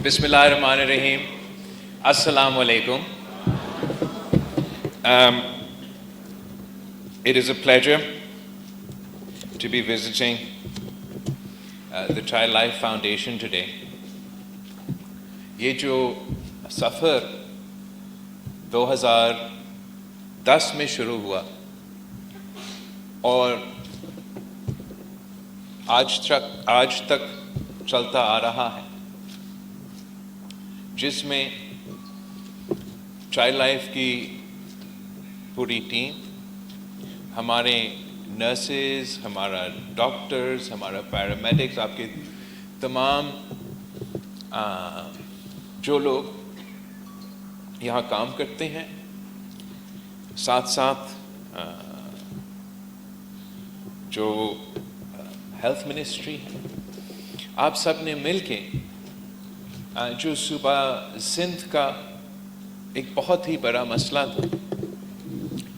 بسم اللہ الرحمن الرحیم. السلام علیکم. It is a pleasure to be visiting the Child Life Foundation today. یہ جو سفر 2010 میں شروع ہوا اور آج تک چلتا آ رہا ہے، جس میں چائلڈ لائف کی پوری ٹیم، ہمارے نرسز، ہمارا ڈاکٹرز، ہمارا پیرامیڈکس، آپ کے تمام جو لوگ یہاں کام کرتے ہیں، ساتھ ساتھ جو ہیلتھ منسٹری ہے، آپ سب نے مل کے جو صوبہ سندھ کا ایک بہت ہی بڑا مسئلہ تھا،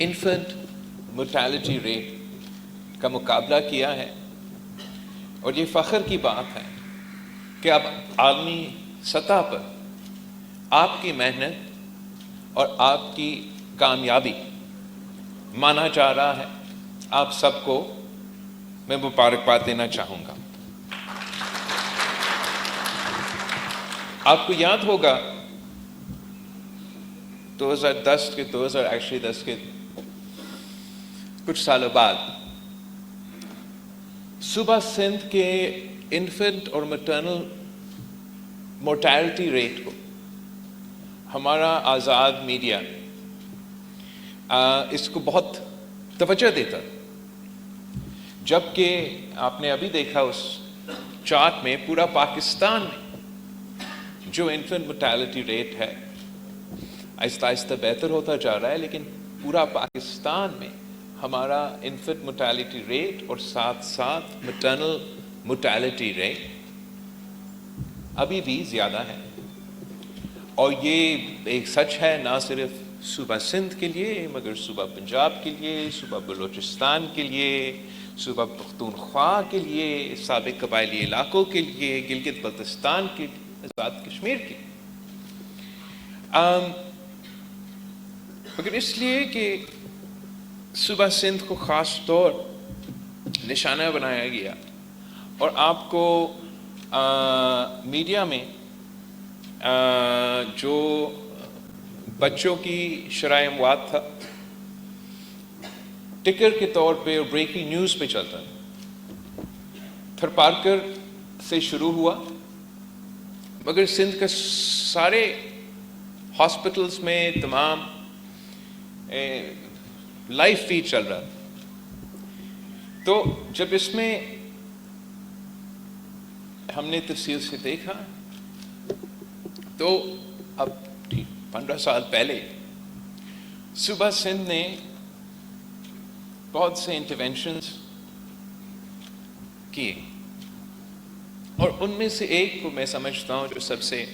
انفنٹ مرٹیلٹی ریٹ کا مقابلہ کیا ہے. اور یہ فخر کی بات ہے کہ اب عالمی سطح پر آپ کی محنت اور آپ کی کامیابی مانا جا رہا ہے. آپ سب کو میں مبارکباد دینا چاہوں گا. آپ کو یاد ہوگا 2010 کے کچھ سالوں بعد صوبہ سندھ کے انفنٹ اور میٹرنل مورٹیلٹی ریٹ کو ہمارا آزاد میڈیا اس کو بہت توجہ دیتا، جبکہ آپ نے ابھی دیکھا اس چارٹ میں پورا پاکستان میں جو انفنٹ مرٹیلٹی ریٹ ہے آہستہ آہستہ بہتر ہوتا جا رہا ہے، لیکن پورا پاکستان میں ہمارا انفنٹ مرٹیلٹی ریٹ اور ساتھ ساتھ میٹرنل مرٹیلٹی ریٹ ابھی بھی زیادہ ہے. اور یہ ایک سچ ہے نہ صرف صوبہ سندھ کے لیے، مگر صوبہ پنجاب کے لیے، صوبہ بلوچستان کے لیے، صوبہ پختونخوا کے لیے، سابق قبائلی علاقوں کے لیے، گلگت بلتستان کے لیے، آزاد کشمیر کی. مگر اس لیے کہ صوبہ سندھ کو خاص طور نشانہ بنایا گیا اور آپ کو میڈیا میں جو بچوں کی شرح اموات تھا ٹکر کے طور پہ اور بریکنگ نیوز پہ چلتا، پھر پارکر سے شروع ہوا، مگر سندھ کے سارے ہاسپٹلز میں تمام لائیو فیڈ چل رہا. تو جب اس میں ہم نے تفصیل سے دیکھا تو اب 15 سال پہلے صوبہ سندھ نے بہت سے انٹرونشنز کیے، اور ان میں سے ایک کو میں سمجھتا ہوں جو سب سے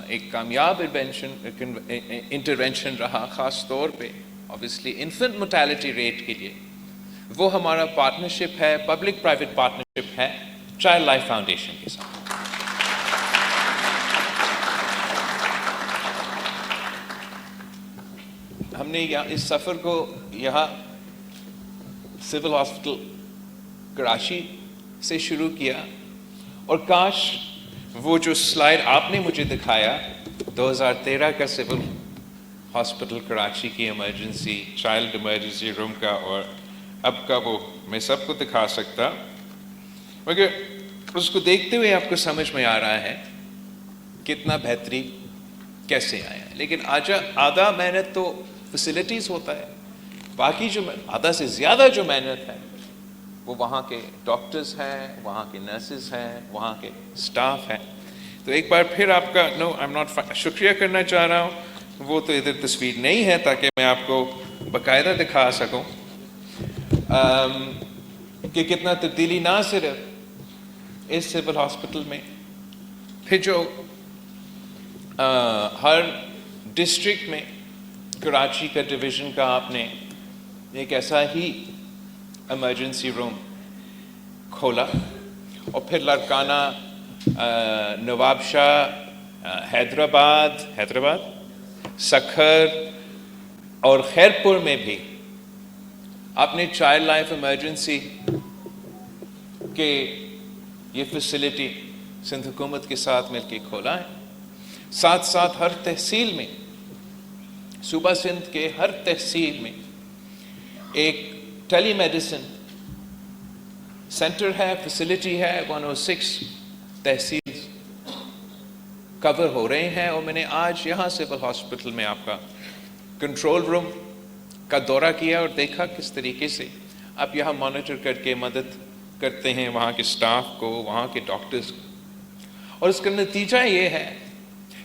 ایک کامیاب انٹرونشن رہا، خاص طور پہ obviously انفنٹ مرٹیلٹی ریٹ کے لیے، وہ ہمارا پارٹنرشپ ہے، پبلک پرائیویٹ پارٹنرشپ ہے چائلڈ لائف فاؤنڈیشن کے ساتھ. ہم نے اس سفر کو یہاں سول ہاسپٹل کراچی سے شروع کیا، اور کاش وہ جو سلائیڈ آپ نے مجھے دکھایا 2013 کا سول ہاسپٹل کراچی کی ایمرجنسی چائلڈ ایمرجنسی روم کا اور اب کا وہ میں سب کو دکھا سکتا، مگر اس کو دیکھتے ہوئے آپ کو سمجھ میں آ رہا ہے کتنا بہتری کیسے آیا. لیکن آدھا محنت تو فیسلٹیز ہوتا ہے، باقی جو آدھا سے زیادہ جو محنت ہے وہ وہاں کے ڈاکٹرز ہیں، وہاں کے نرسز ہیں، وہاں کے سٹاف ہیں. تو ایک بار پھر آپ کا شکریہ کرنا چاہ رہا ہوں. وہ تو ادھر تصویر نہیں ہے تاکہ میں آپ کو باقاعدہ دکھا سکوں کہ کتنا تبدیلی نہ صرف اس سول ہاسپٹل میں، پھر جو ہر ڈسٹرکٹ میں کراچی کا ڈویژن کا آپ نے ایک ایسا ہی ایمرجنسی روم کھولا، اور پھر لاڑکانہ نواب شاہ، حیدرآباد، سکھر اور خیرپور میں بھی آپ نے چائلڈ لائف ایمرجنسی کے یہ فیسلٹی سندھ حکومت کے ساتھ مل کے کھولا ہے. ساتھ ساتھ ہر تحصیل میں، صوبہ سندھ کے ہر تحصیل میں ایک ٹیلی میڈیسن سینٹر ہے، فیسلٹی ہے. 106 تحصیل کور ہو رہے ہیں. اور میں نے آج یہاں سول ہاسپٹل میں آپ کا کنٹرول روم کا دورہ کیا اور دیکھا کس طریقے سے آپ یہاں مانیٹر کر کے مدد کرتے ہیں وہاں کے سٹاف کو، وہاں کے ڈاکٹرز کو. اور اس کا نتیجہ یہ ہے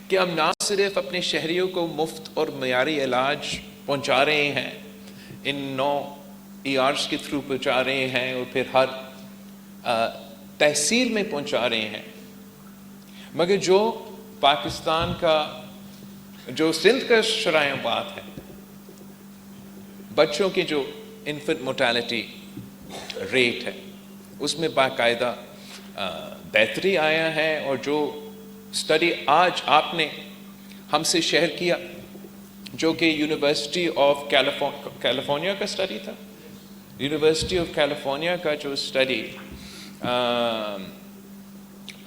کہ ہم نہ صرف اپنے شہریوں کو مفت اور معیاری علاج پہنچا رہے ہیں، ان 9 ERs کے تھرو پہنچا رہے ہیں اور پھر ہر تحصیل میں پہنچا رہے ہیں، مگر جو پاکستان کا، جو سندھ کا شرائع بات ہے، بچوں کے جو انفنٹ موٹیلٹی ریٹ ہے اس میں باقاعدہ بہتری آیا ہے. اور جو اسٹڈی آج آپ نے ہم سے شیئر کیا، جو کہ یونیورسٹی آف کیلیفورنیا کا اسٹڈی تھا، یونیورسٹی آف کیلیفورنیا کا جو اسٹڈی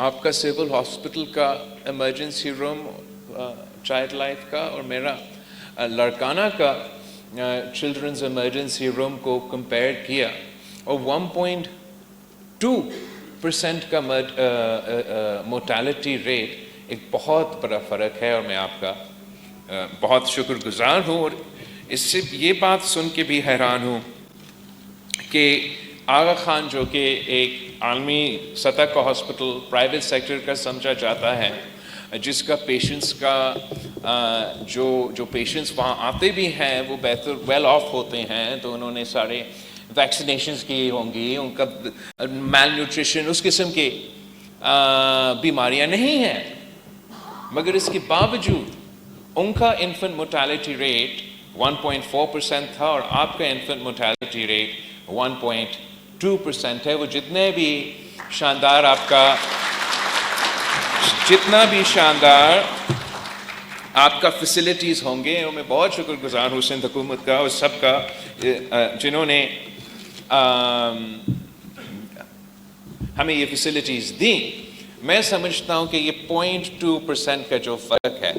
آپ کا سول ہاسپٹل کا ایمرجنسی روم چائلڈ لائف کا اور میرا لاڑکانہ کا چلڈرنز ایمرجنسی روم کو کمپیئر کیا، اور 1.2% کا موٹیلٹی ریٹ ایک بہت بڑا فرق ہے. اور میں آپ کا بہت شکر گزار ہوں. اور اس سے یہ بات سن کے بھی حیران ہوں کہ آغا خان، جو کہ ایک عالمی سطح کا ہاسپٹل پرائیویٹ سیکٹر کا سمجھا جاتا ہے، جس کا پیشنٹس کا جو پیشنٹس وہاں آتے بھی ہیں وہ بہتر ویل آف ہوتے ہیں، تو انہوں نے سارے ویکسینیشنز کی ہوں گی، ان کا میل نیوٹریشن اس قسم کی بیماریاں نہیں ہیں، مگر اس کے باوجود ان کا انفنٹ موٹیلٹی ریٹ 1.4% تھا اور آپ کا انفنٹ موٹیلٹی ریٹ 1.2% ہے. وہ جتنا بھی شاندار آپ کا فیسلٹیز ہوں گے، اور میں بہت شکر گزار ہوں سندھ حکومت کا اور سب کا جنہوں نے ہمیں یہ فیسلٹیز دیں. میں سمجھتا ہوں کہ یہ 0.2% کا جو فرق ہے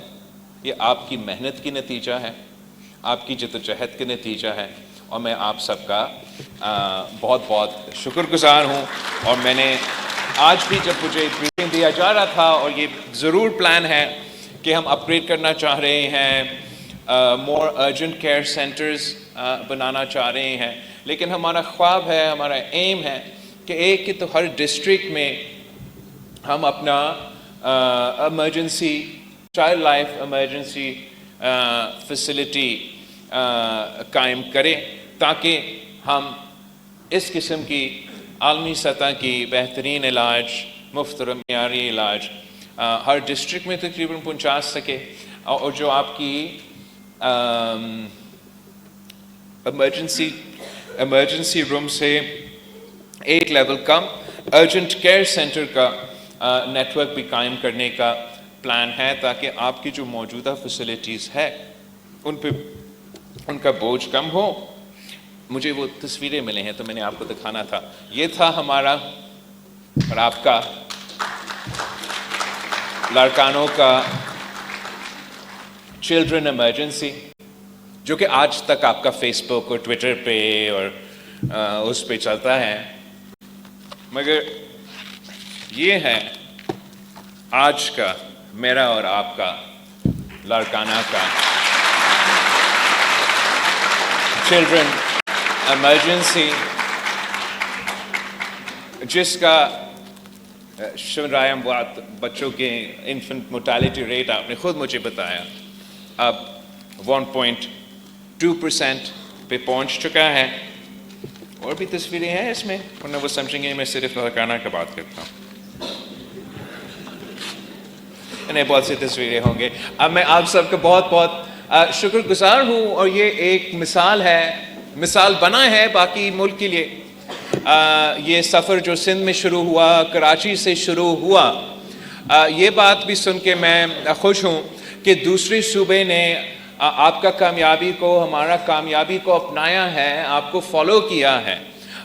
یہ آپ کی محنت کی نتیجہ ہے، آپ کی جدوجہد کے نتیجہ ہے، اور میں آپ سب کا بہت بہت شکر گزار ہوں. اور میں نے آج بھی جب مجھے بریفنگ دیا جا رہا تھا، اور یہ ضرور پلان ہے کہ ہم اپ گریڈ کرنا چاہ رہے ہیں، مور ارجنٹ کیئر سینٹرز بنانا چاہ رہے ہیں، لیکن ہمارا خواب ہے، ہمارا ایم ہے کہ ایک تو ہر ڈسٹرکٹ میں ہم اپنا emergency child life emergency facility قائم کریں، تاکہ ہم اس قسم کی عالمی سطح کی بہترین علاج، مفت اور معیاری علاج ہر ڈسٹرکٹ میں تقریباً پہنچا سکے. اور جو آپ کی ایمرجنسی روم سے ایک لیول کم ارجنٹ کیئر سینٹر کا نیٹ ورک بھی قائم کرنے کا پلان ہے، تاکہ آپ کی جو موجودہ فیسلٹیز ہے ان پہ ان کا بوجھ کم ہو. مجھے وہ تصویریں ملے ہیں تو میں نے آپ کو دکھانا تھا. یہ تھا ہمارا اور آپ کا لاڑکانوں کا چلڈرن ایمرجنسی، جو کہ آج تک آپ کا فیس بک اور ٹویٹر پہ اور اس پہ چلتا ہے، مگر یہ ہے آج کا میرا اور آپ کا لاڑکانہ کا چلڈرن ایمرجنسی، جس کا شرائع بچوں کے انفنٹ موٹیلٹی ریٹ آپ نے خود مجھے بتایا اب 1.2% پہ پہنچ چکا ہے. اور بھی تصویریں ہیں اس میں، ورنہ وہ سمجھیں گے میں صرف لاڑکانہ کا بات کرتا ہوں. انہیں بہت سی تصویریں ہوں گے. اب میں آپ سب کا بہت بہت شکر گزار ہوں، اور یہ ایک مثال بنا ہے باقی ملک کے لیے. یہ سفر جو سندھ میں شروع ہوا، کراچی سے شروع ہوا، یہ بات بھی سن کے میں خوش ہوں کہ دوسرے صوبے نے آپ کا کامیابی کو، ہمارا کامیابی کو اپنایا ہے، آپ کو فالو کیا ہے،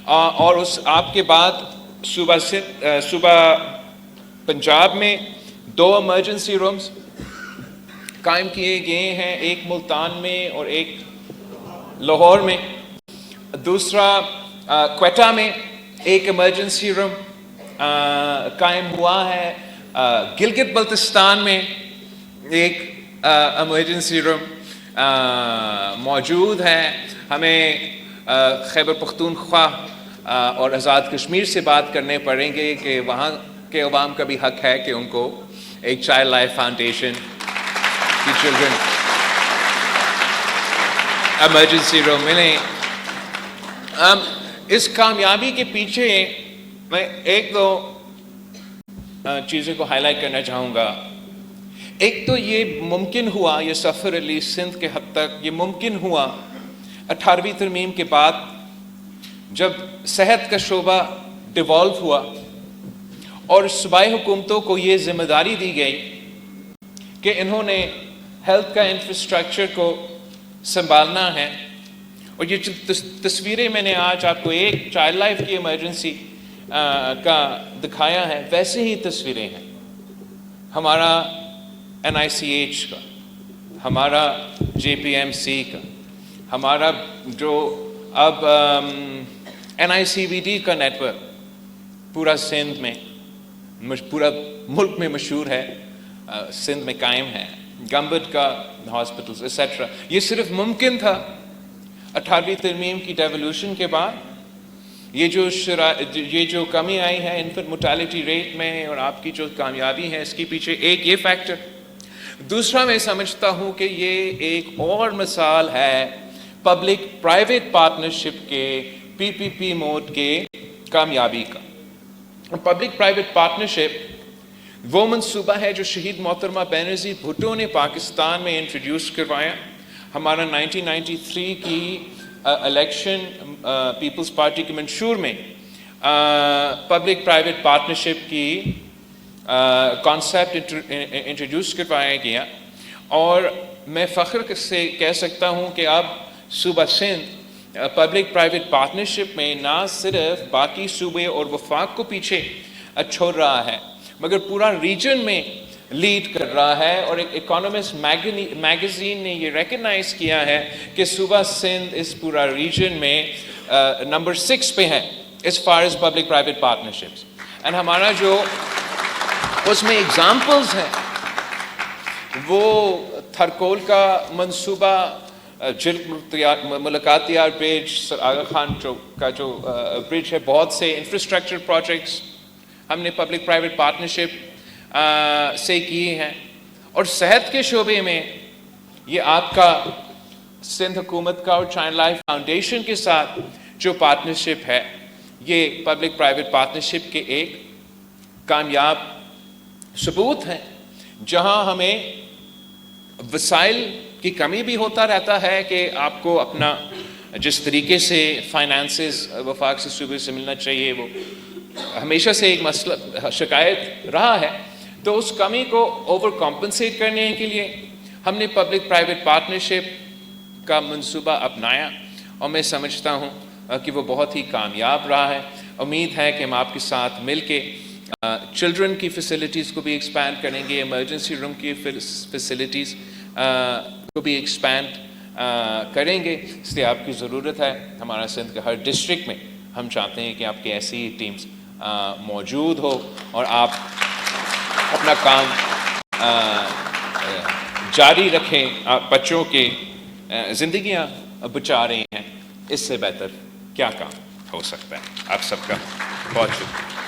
اور اس آپ کے بعد صوبہ پنجاب میں 2 ایمرجنسی رومز قائم کیے گئے ہیں، ایک ملتان میں اور ایک لاہور میں، دوسرا کوئٹہ میں ایک ایمرجنسی روم قائم ہوا ہے، گلگت بلتستان میں ایک ایمرجنسی روم موجود ہے۔ ہمیں خیبر پختونخوا اور آزاد کشمیر سے بات کرنے پڑیں گے کہ وہاں کے عوام کا بھی حق ہے کہ ان کو ایک چائلڈ لائف فاؤنڈیشن کی چلڈرن ایمرجنسی روم ملیں۔ اس کامیابی کے پیچھے میں ایک دو چیزوں کو ہائی لائٹ کرنا چاہوں گا۔ ایک تو یہ ممکن ہوا، یہ سفر علی سندھ کے حد تک یہ ممکن ہوا 18ویں ترمیم کے بعد، جب صحت کا شعبہ ڈیوالو ہوا اور صوبائی حکومتوں کو یہ ذمہ داری دی گئی کہ انہوں نے ہیلتھ کا انفراسٹرکچر کو سنبھالنا ہے۔ اور یہ تصویریں میں نے آج آپ کو ایک چائلڈ لائف کی ایمرجنسی کا دکھایا ہے، ویسے ہی تصویریں ہیں ہمارا NICH کا، ہمارا JPMC کا، ہمارا جو اب NICVD کا نیٹ ورک پورا سندھ میں، پورا ملک میں مشہور ہے، سندھ میں قائم ہے، گمبد کا ہاسپٹلز ایٹسٹرا۔ یہ صرف ممکن تھا 18ویں ترمیم کی ڈیولوشن کے بعد۔ یہ جو کمی آئی ہے انفنٹ mortality ریٹ میں اور آپ کی جو کامیابی ہے، اس کے پیچھے ایک یہ فیکٹر۔ دوسرا میں سمجھتا ہوں کہ یہ ایک اور مثال ہے پبلک پرائیویٹ پارٹنرشپ کے PPP موڈ کے کامیابی کا۔ پبلک پرائیویٹ پارٹنرشپ وہ منصوبہ ہے جو شہید محترمہ بینظیر بھٹو نے پاکستان میں انٹروڈیوس کروایا۔ ہمارا 1993 کی الیکشن پیپلز پارٹی کے منشور میں پبلک پرائیویٹ پارٹنرشپ کی کانسیپٹ انٹروڈیوس کروایا گیا، اور میں فخر سے کہہ سکتا ہوں کہ اب صوبہ سندھ پبلک پرائیویٹ پارٹنرشپ میں نہ صرف باقی صوبے اور وفاق کو پیچھے چھوڑ رہا ہے، مگر پورا ریجن میں لیڈ کر رہا ہے۔ اور ایک اکانومسٹ میگزین نے یہ ریکگنائز کیا ہے کہ صوبہ سندھ اس پورا ریجن میں نمبر 6 پہ ہے as far as public private partnerships۔ And ہمارا جو اس میں ایگزامپلز ہیں وہ تھرکول کا منصوبہ، ملکاتیار برج، سر آغا خان کا جو برج ہے، بہت سے انفراسٹرکچر پروجیکٹس ہم نے پبلک پرائیویٹ پارٹنرشپ سے کیے ہیں۔ اور صحت کے شعبے میں یہ آپ کا سندھ حکومت کا اور چائلڈ لائف فاؤنڈیشن کے ساتھ جو پارٹنرشپ ہے، یہ پبلک پرائیویٹ پارٹنرشپ کے ایک کامیاب ثبوت ہیں، جہاں ہمیں وسائل کی کمی بھی ہوتا رہتا ہے کہ آپ کو اپنا جس طریقے سے فائنانسز وفاق سے صوبے سے ملنا چاہیے وہ ہمیشہ سے ایک مسئلہ شکایت رہا ہے، تو اس کمی کو اوور کمپنسیٹ کرنے کے لیے ہم نے پبلک پرائیویٹ پارٹنرشپ کا منصوبہ اپنایا، اور میں سمجھتا ہوں کہ وہ بہت ہی کامیاب رہا ہے۔ امید ہے کہ ہم آپ کے ساتھ مل کے چلڈرن کی فیسلٹیز کو بھی ایکسپینڈ کریں گے، ایمرجنسی روم کی فیسلٹیز کو بھی ایکسپینڈ کریں گے، اس لیے آپ کی ضرورت ہے۔ ہمارا سندھ کے ہر ڈسٹرکٹ میں ہم چاہتے ہیں کہ آپ کی ایسی ٹیمز موجود ہو اور آپ اپنا کام جاری رکھیں، آپ بچوں کے زندگیاں بچا رہے ہیں، اس سے بہتر کیا کام ہو سکتا ہے۔ آپ سب کا بہت شکریہ۔